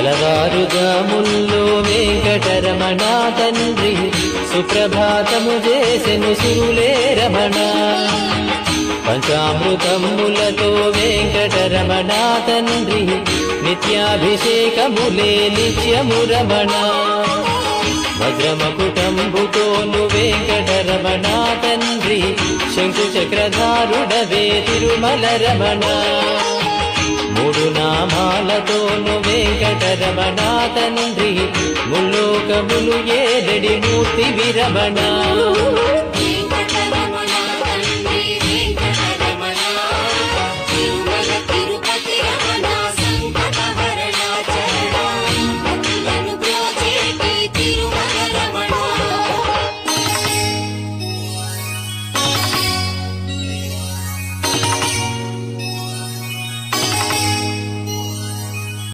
తెలవారుజాముల్లో వెంకటరమణ తండ్రి సుప్రభాతము చేసెను సురులే రమణ. పంచామృతములతో వెంకటరమణ తండ్రి నిత్యాభిషేకములే నిత్యము రమణ. వజ్రమకుటంబుతోను వెంకటరమణ తండ్రి శంకు చక్రధారుడవే తిరుమల రమణ. మూడు నామాలతోను వెంకటరమణ తండ్రి ముల్లోకములు ఏదడి మూర్తి విరమణ.